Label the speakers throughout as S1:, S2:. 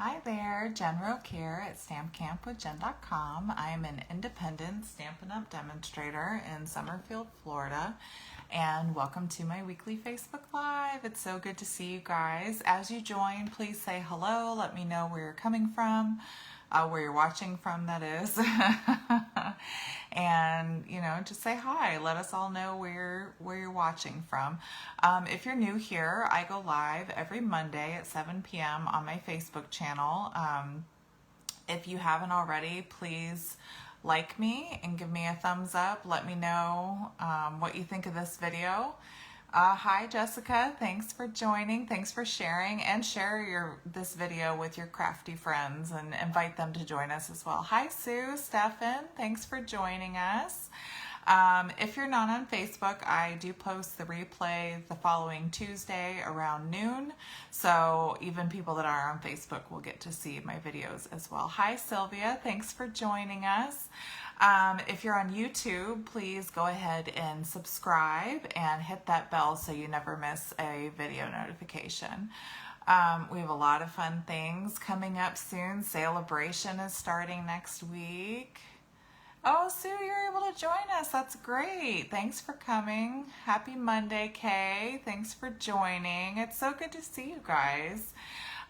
S1: Hi there, Jen Roque here at stampcampwithjen.com. I am an independent Stampin' Up! Demonstrator in Summerfield, Florida, and welcome to my weekly Facebook Live. It's so good to see you guys. As you join, please say hello, let me know where you're coming from, where you're watching from, that is. And, you know, just say hi. Let us all know where you're watching from. If you're new here, I go live every Monday at 7 p.m. on my Facebook channel. If you haven't already, please like me and give me a thumbs up. Let me know what you think of this video. Hi Jessica, thanks for joining, thanks for sharing, and share this video with your crafty friends and invite them to join us as well. Hi Sue, Stefan, thanks for joining us. If you're not on Facebook, I do post the replay the following Tuesday around noon, so even people that are on Facebook will get to see my videos as well. Hi Sylvia, thanks for joining us. If you're on YouTube, please go ahead and subscribe and hit that bell so you never miss a video notification. We have a lot of fun things coming up soon. Celebration is starting next week. Oh, Sue, you're able to join us. That's great. Thanks for coming. Happy Monday, Kay. Thanks for joining. It's so good to see you guys.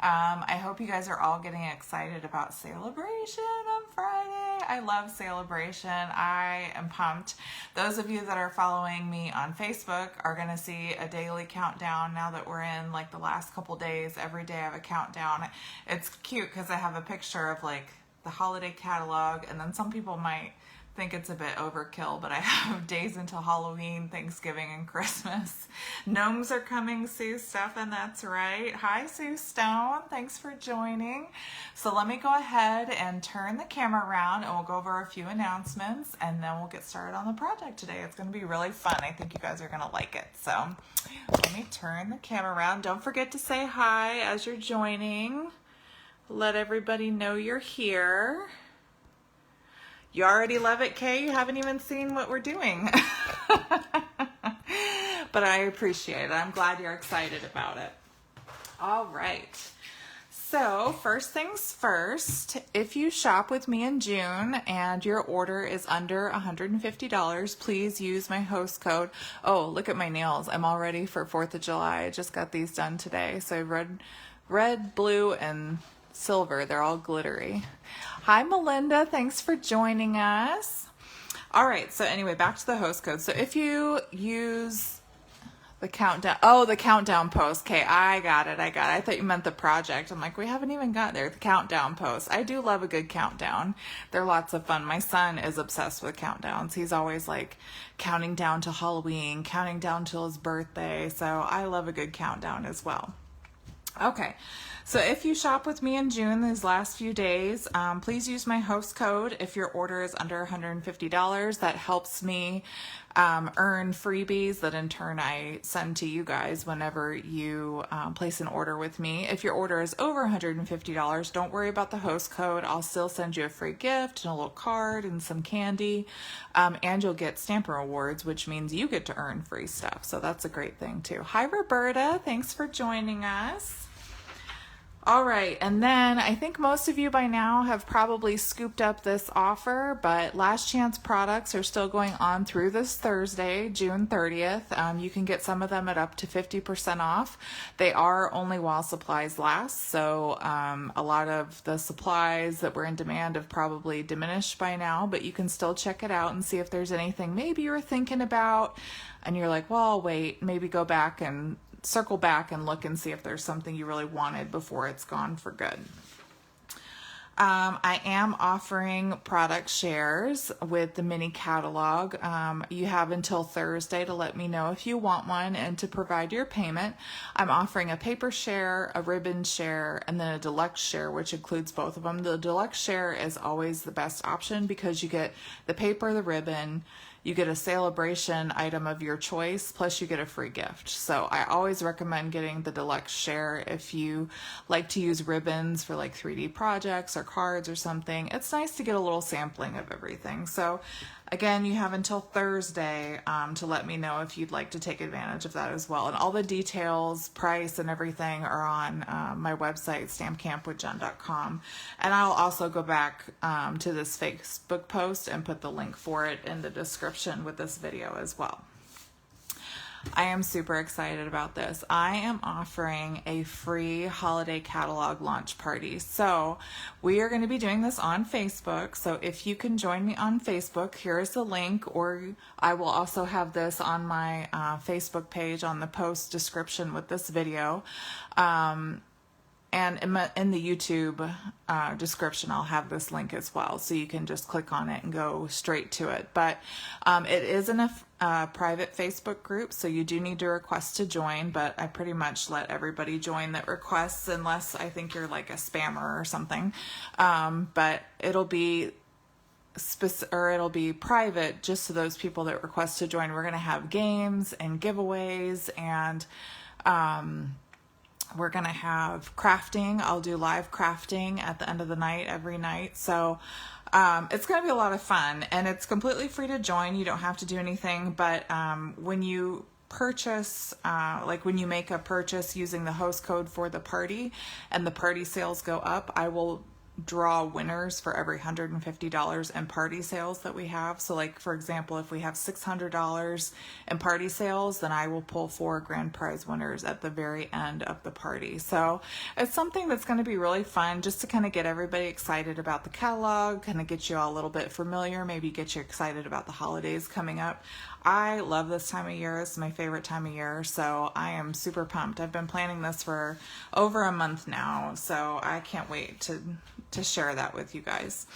S1: I hope you guys are all getting excited about Celebration on Friday. I love Celebration. I am pumped. Those of you that are following me on Facebook are going to see a daily countdown now that we're in like the last couple days. Every day I have a countdown. It's cute because I have a picture of like the holiday catalog, and then some people might think it's a bit overkill, but I have days until Halloween, Thanksgiving, and Christmas. Gnomes are coming, Sue Stefan, that's right. Hi Sue Stone, thanks for joining. So let me go ahead and turn the camera around and we'll go over a few announcements and then we'll get started on the project today. It's going to be really fun. I think you guys are going to like it. So let me turn the camera around. Don't forget to say hi as you're joining. Let everybody know you're here. You already love it, Kay? You haven't even seen what we're doing. But I appreciate it. I'm glad you're excited about it. All right. So first things first, if you shop with me in June and your order is under $150, please use my host code. Oh, look at my nails. I'm all ready for 4th of July. I just got these done today. So red, blue, and silver. They're all glittery. Hi Melinda, thanks for joining us. All right, so anyway, back to the host code. So if you use the countdown, the countdown post. Okay, I got it. I thought you meant the project. I'm like, we haven't even got there. The countdown post. I do love a good countdown. They're lots of fun. My son is obsessed with countdowns. He's always like counting down to Halloween, counting down till his birthday. So I love a good countdown as well. Okay. So if you shop with me in June, these last few days, please use my host code if your order is under $150. That helps me earn freebies that in turn I send to you guys whenever you place an order with me. If your order is over $150, don't worry about the host code. I'll still send you a free gift and a little card and some candy, and you'll get Stamper Awards, which means you get to earn free stuff. So that's a great thing too. Hi Roberta, thanks for joining us. All right, and then I think most of you by now have probably scooped up this offer, but last chance products are still going on through this Thursday, June 30th. You can get some of them at up to 50% off. They are only while supplies last, so a lot of the supplies that were in demand have probably diminished by now, but you can still check it out and see if there's anything maybe you were thinking about and you're like, well, I'll wait, maybe go back and circle back and look and see if there's something you really wanted before it's gone for good. I am offering product shares with the mini catalog. You have until Thursday to let me know if you want one and to provide your payment. I'm offering a paper share, a ribbon share, and then a deluxe share, which includes both of them. The deluxe share is always the best option because you get the paper, the ribbon, you get a celebration item of your choice, plus you get a free gift. So I always recommend getting the deluxe share if you like to use ribbons for like 3D projects or cards or something. It's nice to get a little sampling of everything. So Again, you have until Thursday to let me know if you'd like to take advantage of that as well. And all the details, price, and everything are on my website, stampcampwithjen.com. And I'll also go back to this Facebook post and put the link for it in the description with this video as well. I am super excited about this. I am offering a free holiday catalog launch party. So we are going to be doing this on Facebook. So if you can join me on Facebook, here's the link, or I will also have this on my Facebook page on the post description with this video. And in the YouTube description, I'll have this link as well, so you can just click on it and go straight to it. But it is in a private Facebook group, so you do need to request to join, but I pretty much let everybody join that requests, unless I think you're like a spammer or something. But it'll be it'll be private just to those people that request to join. We're going to have games and giveaways, and we're going to have crafting. I'll do live crafting at the end of the night every night. So it's going to be a lot of fun, and it's completely free to join. You don't have to do anything, but when you purchase, like when you make a purchase using the host code for the party and the party sales go up, I will draw winners for every $150 in party sales that we have. So like, for example, if we have $600 in party sales, then I will pull 4 grand prize winners at the very end of the party. So it's something that's going to be really fun, just to kind of get everybody excited about the catalog, kind of get you all a little bit familiar, maybe get you excited about the holidays coming up. I love this time of year. It's my favorite time of year, so I am super pumped. I've been planning this for over a month now, so I can't wait to share that with you guys.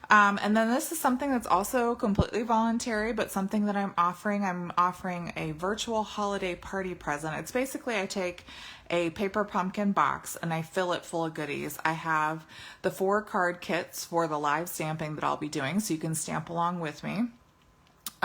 S1: And then this is something that's also completely voluntary, but something that I'm offering. I'm offering a virtual holiday party present. It's basically, I take a paper pumpkin box and I fill it full of goodies. I have the 4 card kits for the live stamping that I'll be doing, so you can stamp along with me.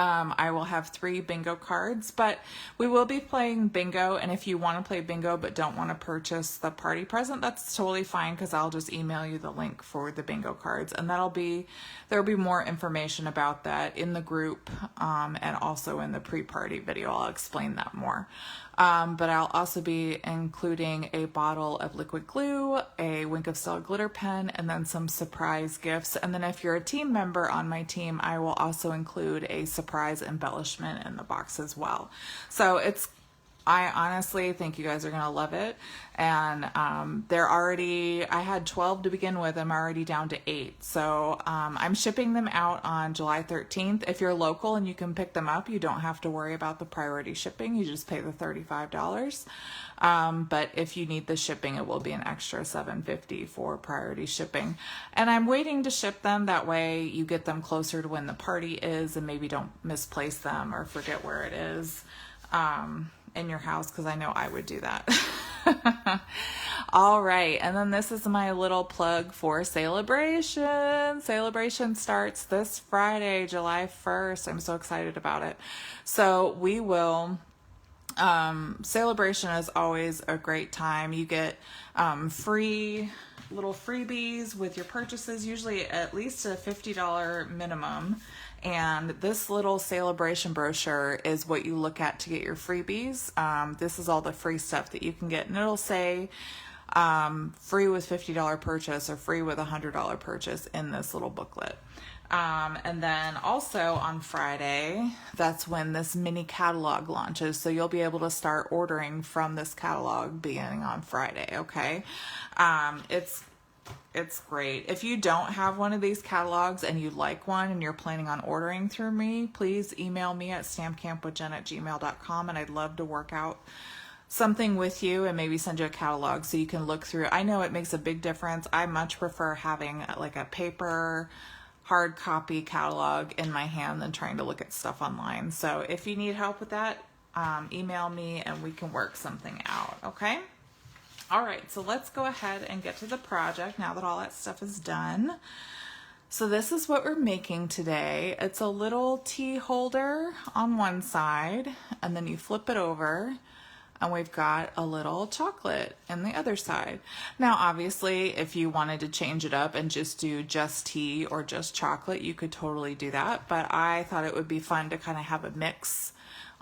S1: I will have 3 bingo cards, but we will be playing bingo, and if you want to play bingo but don't want to purchase the party present, that's totally fine, because I'll just email you the link for the bingo cards, and there'll be more information about that in the group, and also in the pre-party video. I'll explain that more. But I'll also be including a bottle of liquid glue, a Wink of Style glitter pen, and then some surprise gifts. And then if you're a team member on my team, I will also include a surprise embellishment in the box as well. So I honestly think you guys are going to love it. And I had 12 to begin with. I'm already down to 8. So I'm shipping them out on July 13th. If you're local and you can pick them up, you don't have to worry about the priority shipping. You just pay the $35. But if you need the shipping, it will be an extra $7.50 for priority shipping. And I'm waiting to ship them. That way you get them closer to when the party is, and maybe don't misplace them or forget where it is in your house, because I know I would do that. All right, and then this is my little plug for Celebration. Celebration starts this Friday, July 1st. I'm so excited about it. So we will... Celebration is always a great time. You get free little freebies with your purchases, usually at least a $50 minimum. And this little Celebration brochure is what you look at to get your freebies. This is all the free stuff that you can get, and it'll say free with $50 purchase or free with $100 purchase in this little booklet. And then also on Friday, that's when this mini catalog launches. So you'll be able to start ordering from this catalog beginning on Friday. Okay. It's great. If you don't have one of these catalogs and you'd like one and you're planning on ordering through me, please email me at stampcampwithjen@gmail.com, and I'd love to work out something with you and maybe send you a catalog so you can look through. I know it makes a big difference. I much prefer having like a paper hard copy catalog in my hand than trying to look at stuff online. So if you need help with that, email me and we can work something out. Okay. All right. So let's go ahead and get to the project now that all that stuff is done. So this is what we're making today. It's a little tea holder on one side, and then you flip it over. and we've got a little chocolate in the other side. Now, obviously, if you wanted to change it up and just do just tea or just chocolate, you could totally do that. But I thought it would be fun to kind of have a mix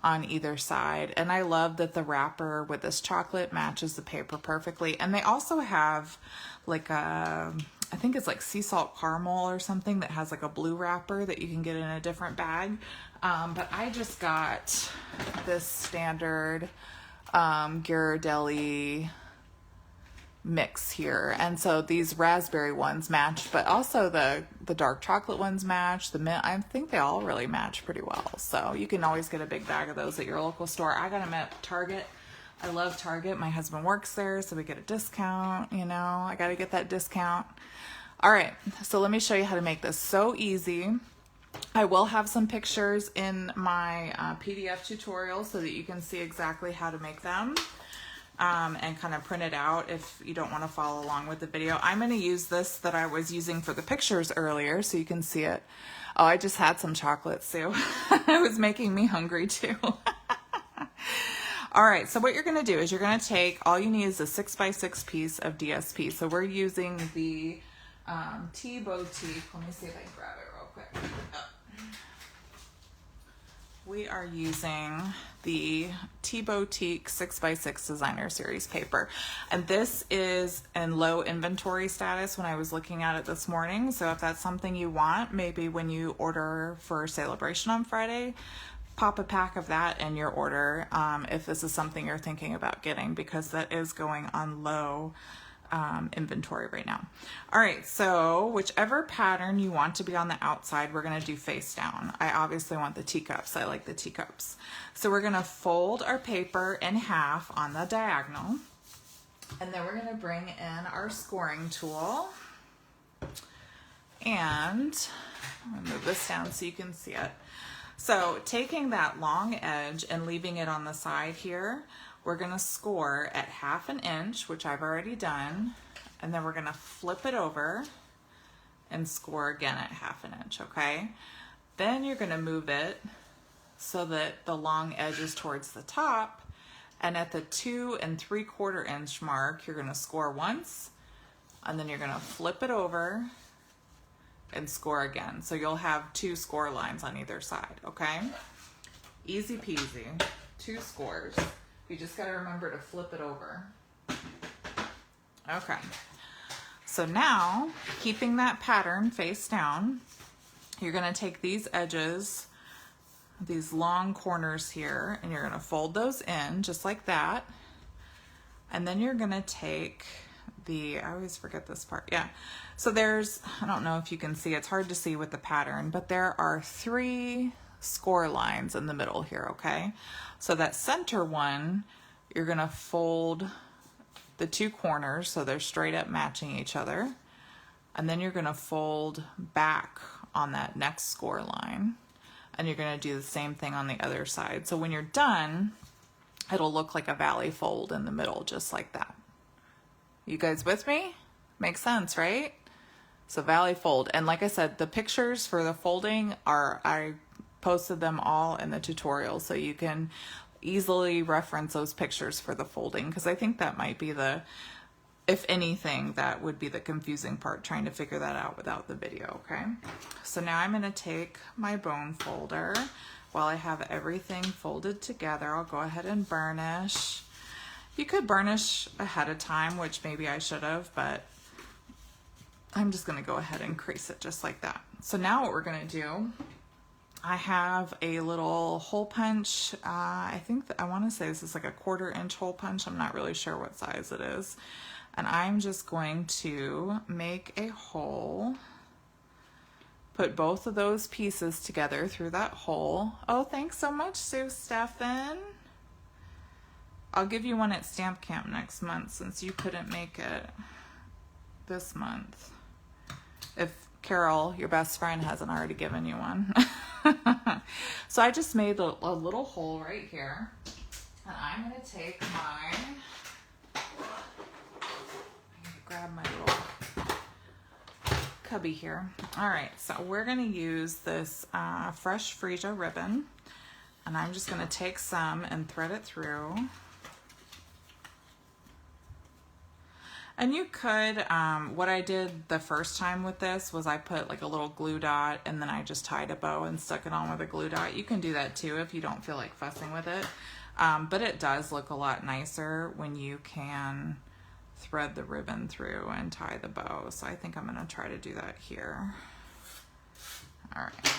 S1: on either side. And I love that the wrapper with this chocolate matches the paper perfectly. And they also have like a, I think it's like sea salt caramel or something that has like a blue wrapper that you can get in a different bag. But I just got this standard Ghirardelli mix here, and so these raspberry ones match, but also the dark chocolate ones match, the mint, I think they all really match pretty well. So you can always get a big bag of those at your local store. I got them at Target. I love Target. My husband works there, so we get a discount. You know, I got to get that discount. All right, so let me show you how to make this. So easy. I will have some pictures in my PDF tutorial so that you can see exactly how to make them and kind of print it out if you don't want to follow along with the video. I'm going to use this that I was using for the pictures earlier so you can see it. Oh, I just had some chocolate, Sue. It was making me hungry too. All right, so what you're going to do is you're going to take, all you need is a 6x6 piece of DSP. So we're using the Tea Boutique. Let me see if I can grab it real quick. Oh. We are using the Tea Boutique 6x6 Designer Series paper. And this is in low inventory status when I was looking at it this morning. So if that's something you want, maybe when you order for Celebration on Friday, pop a pack of that in your order if this is something you're thinking about getting, because that is going on low inventory right now. All right, so whichever pattern you want to be on the outside, we're going to do face down. I obviously want the teacups. I like the teacups. So we're going to fold our paper in half on the diagonal, and then we're going to bring in our scoring tool, and I'm going to move this down so you can see it. So taking that long edge and leaving it on the side here, we're going to score at 1/2 inch, which I've already done, and then we're going to flip it over and score again at 1/2 inch, okay? Then you're going to move it so that the long edge is towards the top, and at the 2 3/4 inch mark, you're going to score once, and then you're going to flip it over and score again. So you'll have 2 score lines on either side, okay? Easy peasy, 2 scores. You just got to remember to flip it over. Okay. So now, keeping that pattern face down, you're going to take these edges, these long corners here, and you're going to fold those in just like that. And then you're going to take the, I always forget this part. Yeah. So there's, I don't know if you can see, it's hard to see with the pattern, but there are 3 score lines in the middle here, okay? So that center one, you're going to fold the 2 corners so they're straight up matching each other, and then you're going to fold back on that next score line, and you're going to do the same thing on the other side. So when you're done, it'll look like a valley fold in the middle, just like that. You guys with me? Makes sense, right? So valley fold. And like I said, the pictures for the folding are, I posted them all in the tutorial, so you can easily reference those pictures for the folding, because I think that might be the, if anything, that would be the confusing part, trying to figure that out without the video, okay? So now I'm going to take my bone folder. While I have everything folded together, I'll go ahead and burnish. You could burnish ahead of time, which maybe I should have, but I'm just going to go ahead and crease it just like that. So now what we're going to do, I have a little hole punch. I think that I want to say this is like a 1/4 inch hole punch. I'm not really sure what size it is. And I'm just going to make a hole, put both of those pieces together through that hole. Oh, thanks so much, Sue Stephan. I'll give you one at Stamp Camp next month since you couldn't make it this month. If Carol, your best friend, hasn't already given you one. So I just made a little hole right here. And I'm going to take my, I'm going to grab my little cubby here. All right, so we're going to use this fresh freesia ribbon. And I'm just going to take some and thread it through. And you could, what I did the first time with this was I put like a little glue dot and then I just tied a bow and stuck it on with a glue dot. You can do that too if you don't feel like fussing with it. But it does look a lot nicer when you can thread the ribbon through and tie the bow. So I think I'm gonna try to do that here. All right.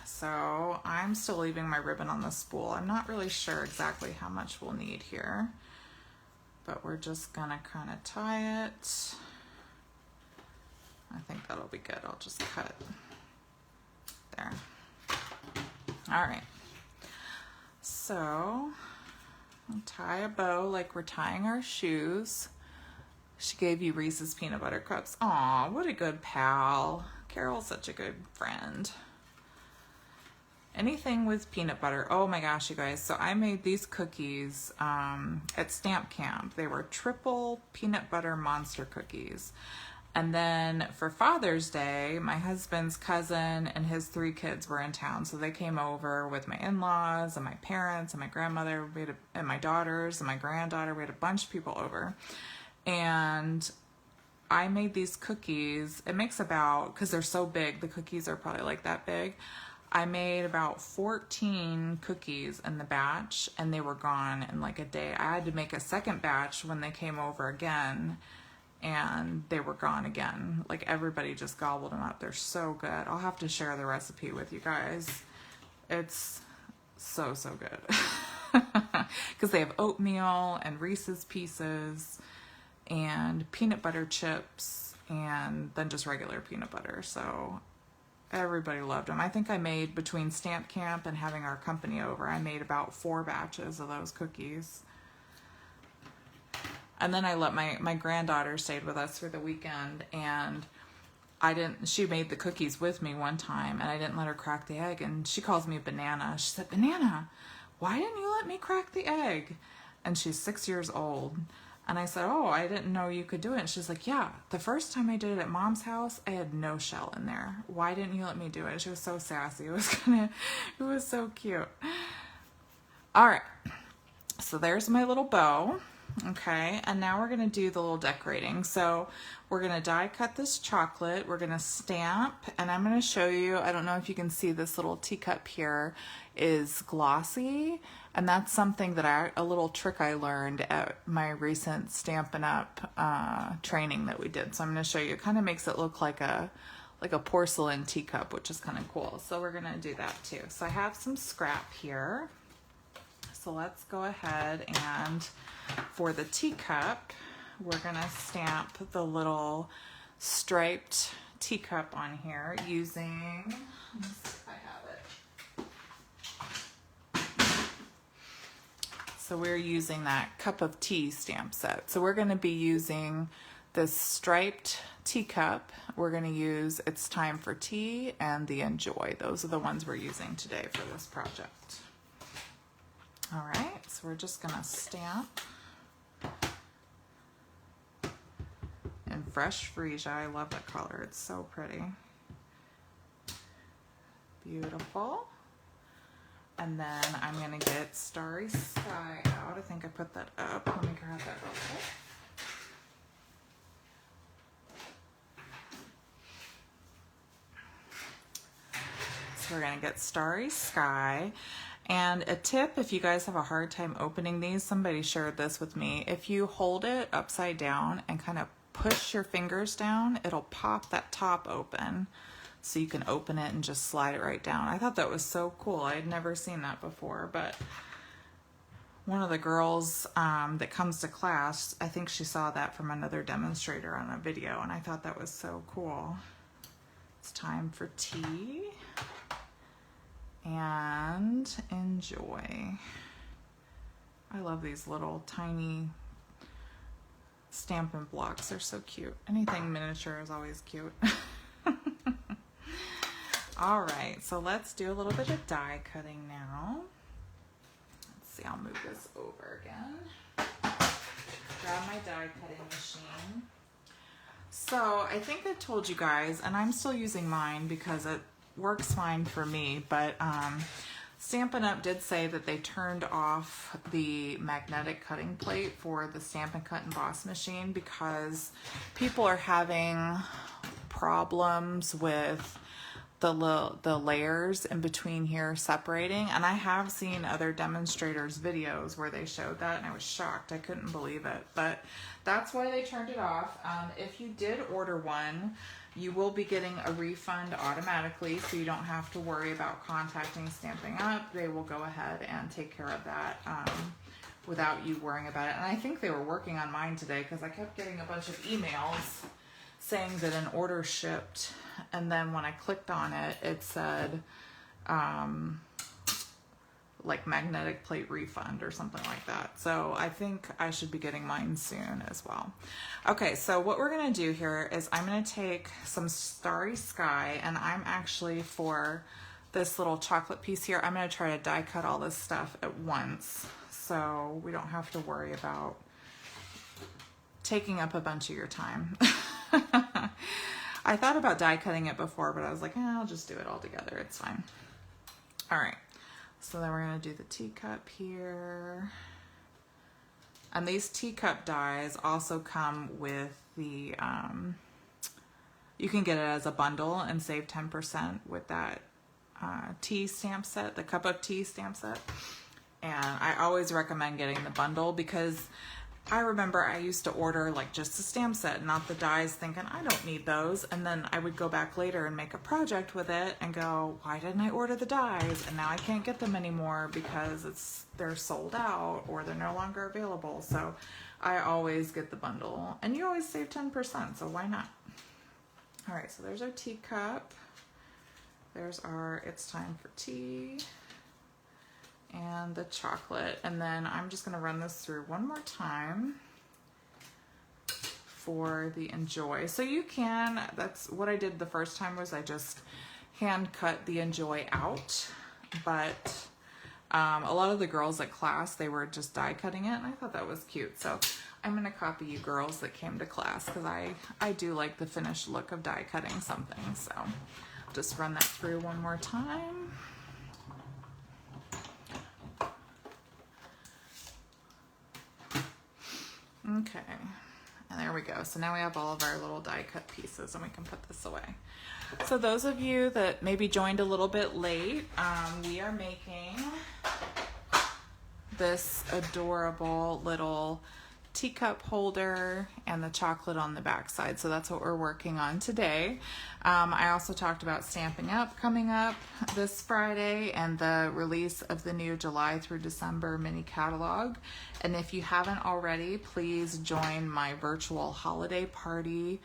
S1: So I'm still leaving my ribbon on the spool. I'm not really sure exactly how much we'll need here, but we're just gonna kind of tie it. I think that'll be good. I'll just cut there. All right. So tie a bow like we're tying our shoes. She gave you Reese's peanut butter cups. Aw, what a good pal. Carol's such a good friend. Anything with peanut butter. Oh my gosh, you guys. So I made these cookies at Stamp Camp. They were triple peanut butter monster cookies. And then for Father's Day, my husband's cousin and his 3 kids were in town. So they came over with my in-laws and my parents and my grandmother and my daughters and my granddaughter. We had a bunch of people over. And I made these cookies. It makes about, because they're so big, the cookies are probably like that big. I made about 14 cookies in the batch and they were gone in like a day. I had to make a second batch when they came over again and they were gone again. Like everybody just gobbled them up. They're so good. I'll have to share the recipe with you guys. It's so, so good. Because they have oatmeal and Reese's Pieces and peanut butter chips and then just regular peanut butter. So everybody loved them. I think I made, between Stamp Camp and having our company over, I made about 4 batches of those cookies. And then I let my granddaughter stayed with us for the weekend, and she made the cookies with me one time, and I didn't let her crack the egg, and she calls me Banana. She said, Banana, why didn't you let me crack the egg? And she's 6 years old. And I said, oh, I didn't know you could do it. And she's like, yeah, the first time I did it at Mom's house, I had no shell in there. Why didn't you let me do it? She was so sassy. It was so cute. All right. So there's my little bow. Okay. And now we're going to do the little decorating. So we're going to die cut this chocolate. We're going to stamp, and I'm going to show you, I don't know if you can see this little teacup here is glossy. And that's something that a little trick I learned at my recent Stampin' Up training that we did. So I'm going to show you. It kind of makes it look like a porcelain teacup, which is kind of cool. So we're going to do that too. So I have some scrap here. So let's go ahead, and for the teacup, we're going to stamp the little striped teacup on here using, let me see if I have it. So we're using that cup of tea stamp set. So we're going to be using this striped teacup. We're going to use It's Time for Tea and the Enjoy. Those are the ones we're using today for this project. All right, so we're just going to stamp in Fresh Freesia. I love that color. It's so pretty. Beautiful. And then I'm going to get Starry Sky out. I think I put that up. Let me grab that real quick. So we're going to get Starry Sky. And a tip, if you guys have a hard time opening these, somebody shared this with me. If you hold it upside down and kind of push your fingers down, it'll pop that top open. So you can open it and just slide it right down. I thought that was so cool. I had never seen that before, but one of the girls that comes to class, I think she saw that from another demonstrator on a video, and I thought that was so cool. It's time for tea and enjoy. I love these little tiny Stampin' Blocks. They're so cute. Anything miniature is always cute. All right, so let's do a little bit of die cutting now. Let's see, I'll move this over again. Grab my die cutting machine. So I think I told you guys, and I'm still using mine because it works fine for me, but Stampin' Up! Did say that they turned off the magnetic cutting plate for the Stamp and Cut Emboss machine because people are having problems with the layers in between here separating. And I have seen other demonstrators' videos where they showed that, and I was shocked. I couldn't believe it. But that's why they turned it off. If you did order one, you will be getting a refund automatically, so you don't have to worry about contacting Stampin' Up! They will go ahead and take care of that without you worrying about it. And I think they were working on mine today because I kept getting a bunch of emails saying that an order shipped, and then when I clicked on it, it said like magnetic plate refund or something like that. So I think I should be getting mine soon as well. Okay, so what we're gonna do here is I'm gonna take some Starry Sky, and I'm actually, for this little chocolate piece here, I'm gonna try to die cut all this stuff at once so we don't have to worry about taking up a bunch of your time. I thought about die cutting it before, but I was like, I'll just do it all together. It's fine. All right. So then we're going to do the teacup here. And these teacup dies also come with the, you can get it as a bundle and save 10% with that tea stamp set, the cup of tea stamp set. And I always recommend getting the bundle because I remember I used to order like just a stamp set, not the dies, thinking I don't need those. And then I would go back later and make a project with it and go, why didn't I order the dies? And now I can't get them anymore because they're sold out or they're no longer available. So I always get the bundle, and you always save 10%, so why not? All right, so there's our teacup. There's our It's Time for Tea. And the chocolate, and then I'm just going to run this through one more time for the Enjoy. So you can, that's what I did the first time, was I just hand cut the Enjoy out, but a lot of the girls at class, they were just die cutting it, and I thought that was cute. So I'm going to copy you girls that came to class because I do like the finished look of die cutting something. So I'll just run that through one more time. Okay, and there we go. So now we have all of our little die cut pieces, and we can put this away. So those of you that maybe joined a little bit late, we are making this adorable little teacup holder and the chocolate on the back side. So that's what we're working on today. I also talked about Stampin' Up! Coming up this Friday and the release of the new July through December mini catalog. And if you haven't already, please join my virtual holiday party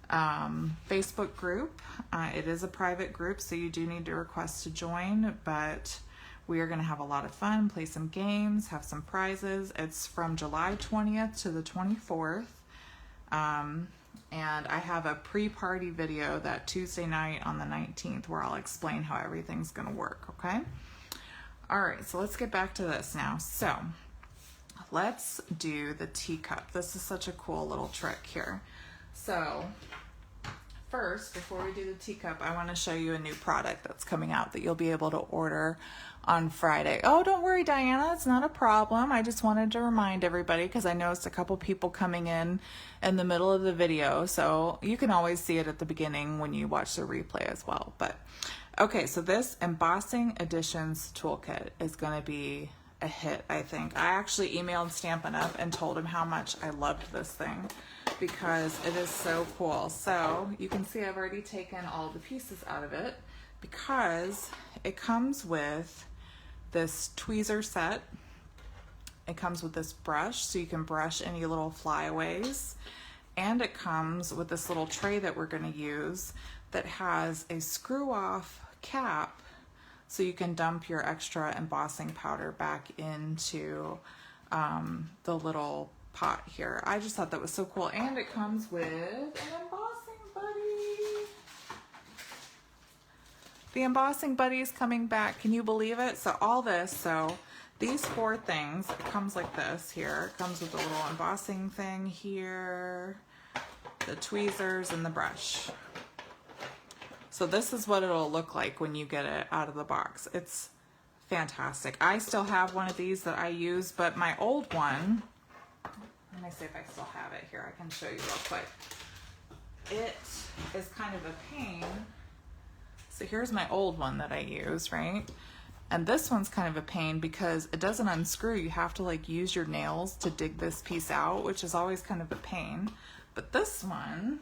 S1: Facebook group. It is a private group, so you do need to request to join, but we are going to have a lot of fun, play some games, have some prizes. It's from July 20th to the 24th. And I have a pre-party video that Tuesday night on the 19th where I'll explain how everything's going to work, okay? All right, so let's get back to this now. So let's do the teacup. This is such a cool little trick here. So first, before we do the teacup, I want to show you a new product that's coming out that you'll be able to order on Friday. Oh, don't worry, Diana, it's not a problem. I just wanted to remind everybody because I noticed a couple people coming in the middle of the video, so you can always see it at the beginning when you watch the replay as well. But okay, so this Embossing Editions Toolkit is going to be a hit, I think. I actually emailed Stampin' Up! And told him how much I loved this thing because it is so cool. So you can see I've already taken all the pieces out of it because it comes with this tweezer set. It comes with this brush so you can brush any little flyaways, and it comes with this little tray that we're going to use that has a screw off cap so you can dump your extra embossing powder back into the little pot here. I just thought that was so cool, and it comes with an Embossing Buddy. The Embossing Buddy is coming back. Can you believe it? So all this, so these 4 things, it comes like this here. It comes with a little embossing thing here, the tweezers, and the brush. So this is what it'll look like when you get it out of the box. It's fantastic. I still have one of these that I use, but my old one, let me see if I still have it here. I can show you real quick. It is kind of a pain. So here's my old one that I use, right? And this one's kind of a pain because it doesn't unscrew. You have to like use your nails to dig this piece out, which is always kind of a pain. But this one,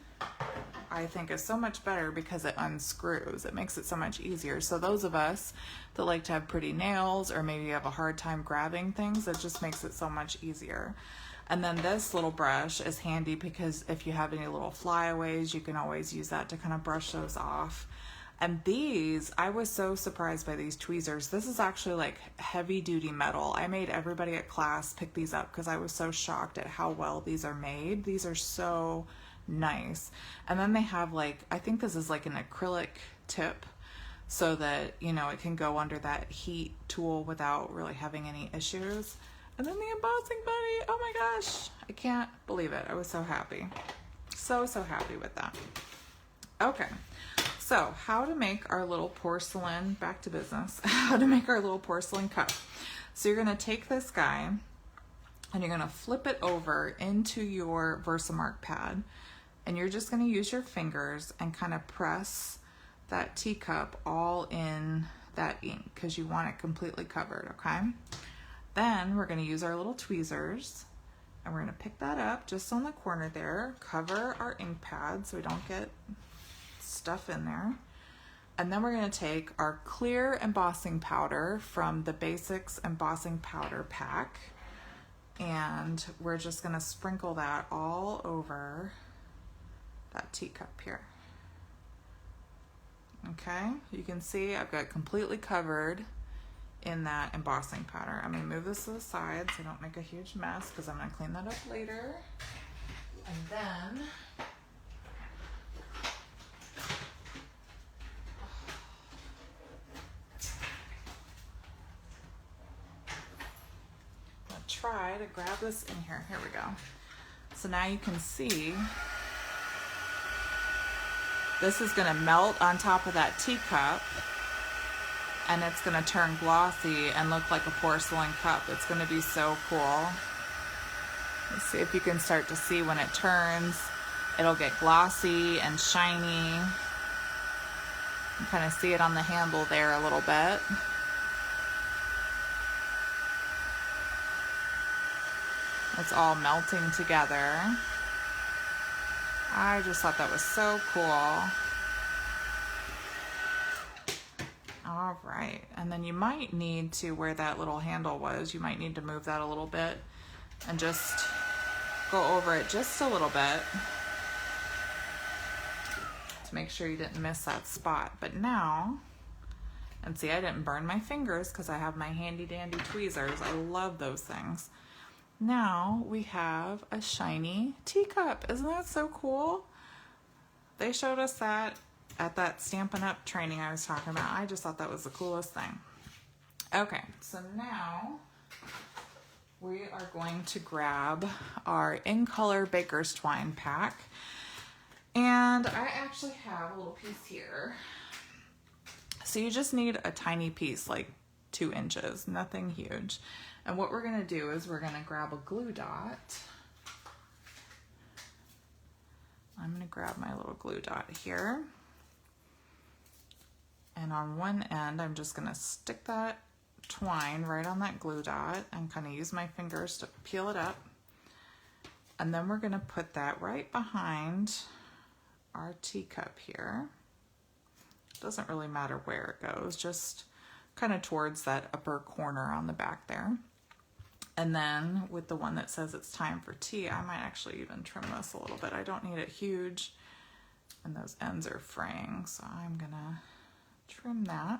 S1: I think, is so much better because it unscrews. It makes it so much easier. So those of us that like to have pretty nails, or maybe you have a hard time grabbing things, it just makes it so much easier. And then this little brush is handy because if you have any little flyaways, you can always use that to kind of brush those off. And these, I was so surprised by these tweezers. This is actually like heavy duty metal. I made everybody at class pick these up because I was so shocked at how well these are made. These are so nice. And then they have like, I think this is like an acrylic tip so that, you know, it can go under that heat tool without really having any issues. And then the Embossing Buddy, oh my gosh, I can't believe it. I was so happy. So happy with that. Okay. So how to make our little porcelain, back to business, how to make our little porcelain cup. So you're gonna take this guy and you're gonna flip it over into your Versamark pad, and you're just gonna use your fingers and kind of press that teacup all in that ink because you want it completely covered, okay? Then we're gonna use our little tweezers and we're gonna pick that up just on the corner there, cover our ink pad so we don't get stuff in there. And then we're going to take our clear embossing powder from the Basics embossing powder pack, and we're just going to sprinkle that all over that teacup here. Okay, you can see I've got completely covered in that embossing powder. I'm going to move this to the side so I don't make a huge mess because I'm going to clean that up later. And then try to grab this in here. Here we go. So now you can see this is going to melt on top of that teacup, and it's going to turn glossy and look like a porcelain cup. It's going to be so cool. Let's see if you can start to see when it turns. It'll get glossy and shiny. You can kind of see it on the handle there a little bit. It's all melting together. I just thought that was so cool. All right, and then you might need to, where that little handle was, you might need to move that a little bit and just go over it just a little bit to make sure you didn't miss that spot. But now, and see, I didn't burn my fingers because I have my handy dandy tweezers. I love those things. Now we have a shiny teacup. Isn't that so cool? They showed us that at that Stampin' Up training I was talking about. I just thought that was the coolest thing. Okay, so now we are going to grab our In Color Baker's Twine pack. And I actually have a little piece here. So you just need a tiny piece, like 2 inches, nothing huge. And what we're gonna do is we're gonna grab a glue dot. I'm gonna grab my little glue dot here. And on one end, I'm just gonna stick that twine right on that glue dot and kind of use my fingers to peel it up. And then we're gonna put that right behind our teacup here. It doesn't really matter where it goes, just kind of towards that upper corner on the back there. And then with the one that says it's time for tea, I might actually even trim this a little bit. I don't need it huge, and those ends are fraying, so I'm gonna trim that.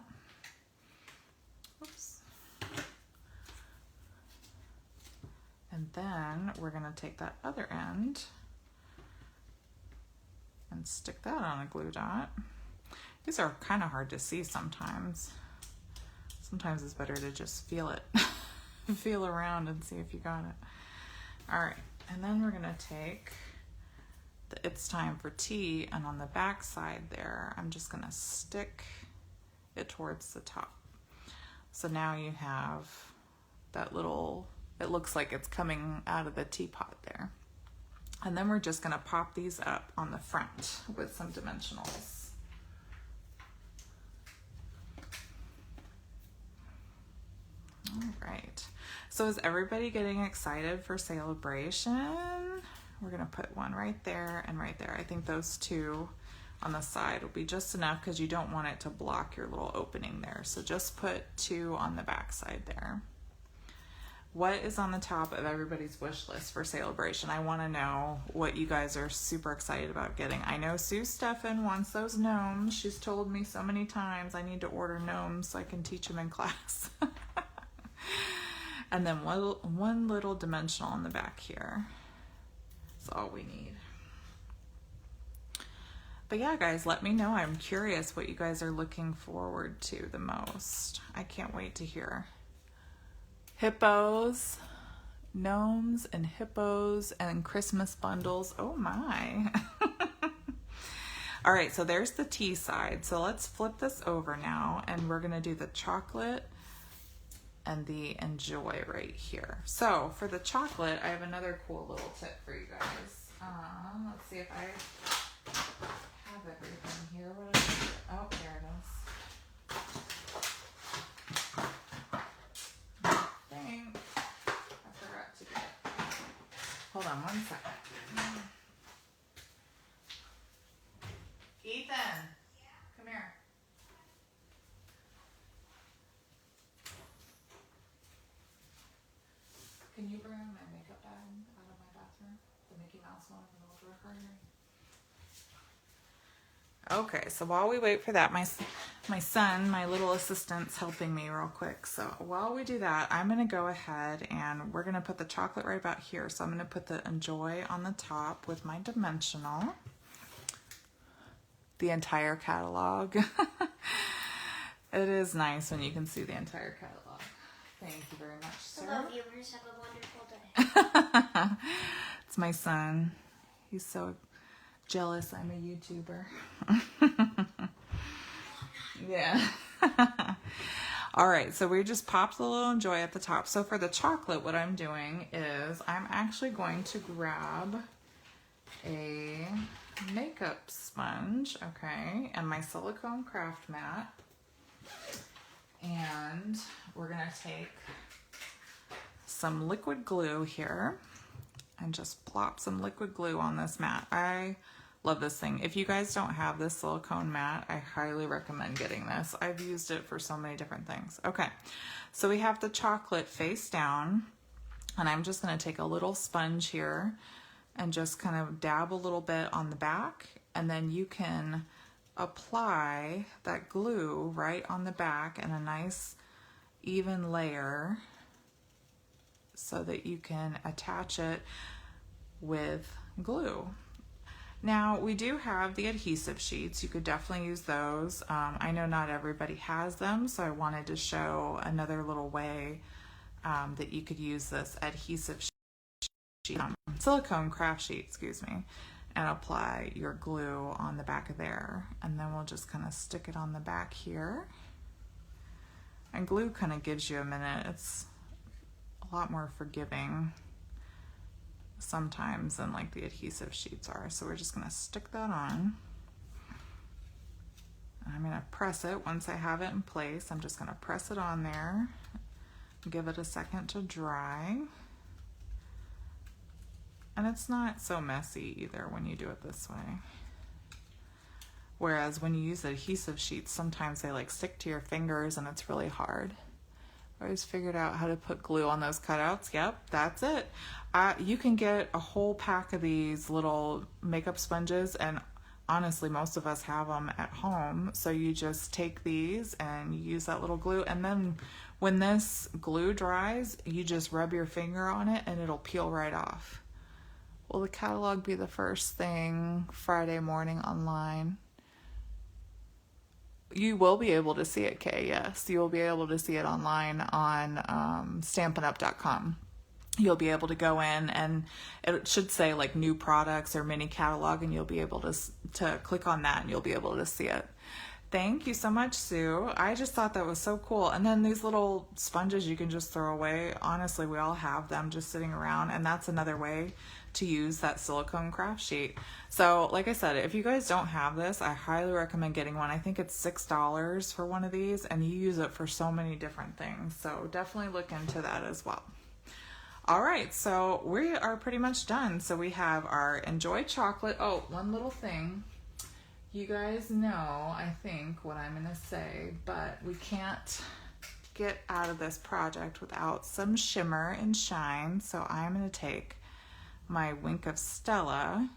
S1: Oops. And then we're gonna take that other end and stick that on a glue dot. These are kind of hard to see sometimes. Sometimes it's better to just feel it. Feel around and see if you got it. All right, and then we're gonna take the It's Time for Tea, and on the back side there, I'm just gonna stick it towards the top. So now you have that little, it looks like it's coming out of the teapot there. And then we're just going to pop these up on the front with some dimensionals. All right. So is everybody getting excited for celebration? We're going to put one right there and right there. I think those two on the side will be just enough because you don't want it to block your little opening there. So just put two on the back side there. What is on the top of everybody's wish list for celebration? I want to know what you guys are super excited about getting. I know Sue Steffen wants those gnomes. She's told me so many times I need to order gnomes so I can teach them in class. And then one little dimensional on the back here. That's all we need. But yeah, guys, let me know. I'm curious what you guys are looking forward to the most. I can't wait to hear. Hippos, gnomes and hippos and Christmas bundles. Oh my. All right, so there's the tea side. So let's flip this over now and we're gonna do the chocolate and the enjoy right here. So for the chocolate, I have another cool little tip for you guys. Let's see if I have everything here. What is it? Oh, there it is. I forgot to get it. Hold on one second. Ethan, come here. Can you bring my makeup bag out of my bathroom? The Mickey Mouse one in the little drawer right here. Okay, so while we wait for that, my son, my little assistant's helping me real quick. So while we do that, I'm going to go ahead and we're going to put the chocolate right about here. So I'm going to put the enjoy on the top with my dimensional. The entire catalog. It is nice when you can see the entire catalog. Thank you very much, sir.
S2: Hello, viewers. Have a wonderful day.
S1: It's my son. He's so jealous I'm a YouTuber. Yeah. All right, so we just popped the little enjoy at the top. So for the chocolate, what I'm doing is I'm actually going to grab a makeup sponge, okay, and my silicone craft mat. And we're gonna take some liquid glue here and just plop some liquid glue on this mat. I love this thing. If you guys don't have this silicone mat, I highly recommend getting this. I've used it for so many different things. Okay, so we have the chocolate face down, and I'm just gonna take a little sponge here and just kind of dab a little bit on the back, and then you can apply that glue right on the back in a nice even layer so that you can attach it with glue. Now we do have the adhesive sheets. You could definitely use those. I know not everybody has them, so I wanted to show another little way that you could use this adhesive sheet, silicone craft sheet, excuse me, and apply your glue on the back of there. And then we'll just kind of stick it on the back here. And glue kind of gives you a minute. It's a lot more forgiving sometimes than like the adhesive sheets are. So we're just gonna stick that on. I'm gonna press it once I have it in place. I'm just gonna press it on there, give it a second to dry. And it's not so messy either when you do it this way. Whereas when you use adhesive sheets, sometimes they like stick to your fingers and it's really hard. I always figured out how to put glue on those cutouts. Yep, that's it. You can get a whole pack of these little makeup sponges, and honestly, most of us have them at home. So you just take these and you use that little glue, and then when this glue dries, you just rub your finger on it and it'll peel right off. Will the catalog be the first thing Friday morning online? You will be able to see it, Kay, yes. You will be able to see it online on stampinup.com. You'll be able to go in and it should say like new products or mini catalog, and you'll be able to click on that and you'll be able to see it. Thank you so much, Sue. I just thought that was so cool. And then these little sponges you can just throw away. Honestly, we all have them just sitting around, and that's another way to use that silicone craft sheet. So like I said, if you guys don't have this, I highly recommend getting one. I think it's $6 for one of these, and you use it for so many different things. So definitely look into that as well. All right, so we are pretty much done. So we have our Enjoy Chocolate. Oh, one little thing. You guys know, I think, what I'm gonna say, but we can't get out of this project without some shimmer and shine. So I'm gonna take my Wink of Stella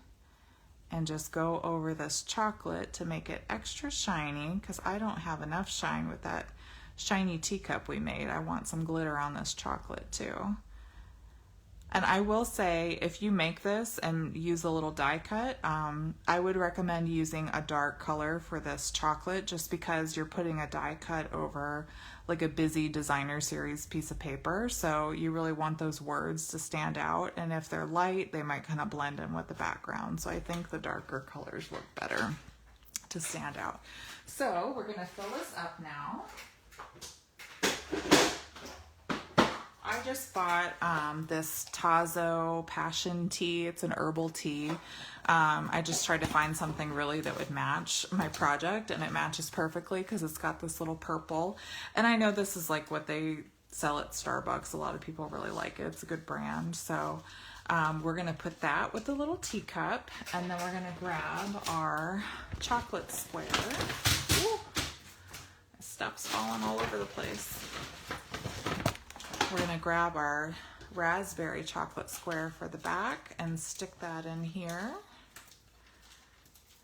S1: and just go over this chocolate to make it extra shiny, because I don't have enough shine with that shiny teacup we made. I want some glitter on this chocolate too. And I will say, if you make this and use a little die cut, I would recommend using a dark color for this chocolate, just because you're putting a die cut over like a busy designer series piece of paper. So you really want those words to stand out. And if they're light, they might kind of blend in with the background. So I think the darker colors look better to stand out. So we're gonna fill this up now. I just bought this Tazo Passion Tea. It's an herbal tea. I just tried to find something really that would match my project, and it matches perfectly because it's got this little purple. And I know this is like what they sell at Starbucks. A lot of people really like it. It's a good brand. So we're going to put that with the little teacup, and then we're going to grab our chocolate square. Ooh, stuff's falling all over the place. We're going to grab our raspberry chocolate square for the back and stick that in here.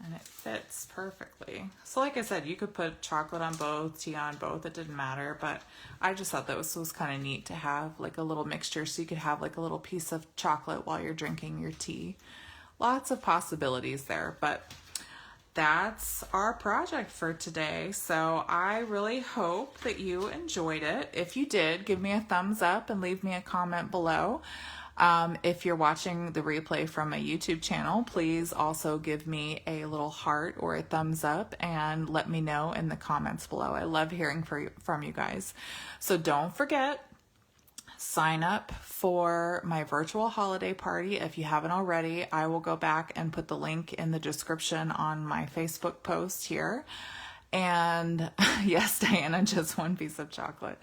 S1: And it fits perfectly. So like I said, you could put chocolate on both, tea on both, it didn't matter. But I just thought that was kind of neat to have like a little mixture, so you could have like a little piece of chocolate while you're drinking your tea. Lots of possibilities there, but that's our project for today. So I really hope that you enjoyed it. If you did, give me a thumbs up and leave me a comment below. If you're watching the replay from my YouTube channel, please also give me a little heart or a thumbs up and let me know in the comments below. I love hearing from you guys. So don't forget, sign up for my virtual holiday party if you haven't already. I will go back and put the link in the description on my Facebook post here. And yes, Diana, just one piece of chocolate.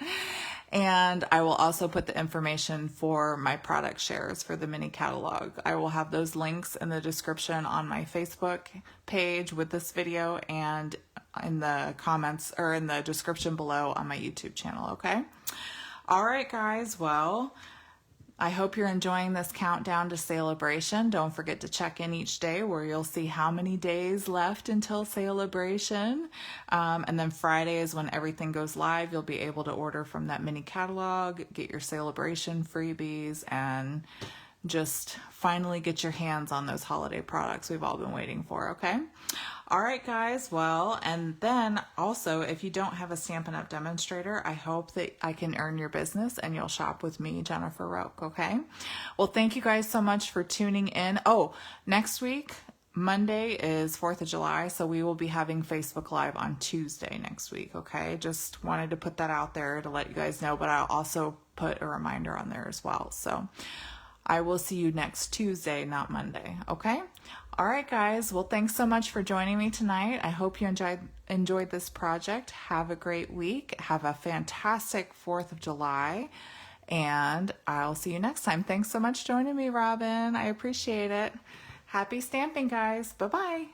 S1: And I will also put the information for my product shares for the mini catalog. I will have those links in the description on my Facebook page with this video, and in the comments or in the description below on my YouTube channel, okay? All right, guys, well, I hope you're enjoying this countdown to Celebration. Don't forget to check in each day where you'll see how many days left until Celebration. And then Friday is when everything goes live. You'll be able to order from that mini catalog, get your Celebration freebies, and just finally get your hands on those holiday products we've all been waiting for, okay? All right, guys, well, and then also, if you don't have a Stampin' Up! Demonstrator, I hope that I can earn your business and you'll shop with me, Jennifer Roque, okay? Well, thank you guys so much for tuning in. Oh, next week, Monday is 4th of July, so we will be having Facebook Live on Tuesday next week, okay? Just wanted to put that out there to let you guys know, but I'll also put a reminder on there as well. So I will see you next Tuesday, not Monday, okay? All right, guys. Well, thanks so much for joining me tonight. I hope you enjoyed this project. Have a great week. Have a fantastic 4th of July, and I'll see you next time. Thanks so much for joining me, Robin. I appreciate it. Happy stamping, guys. Bye-bye.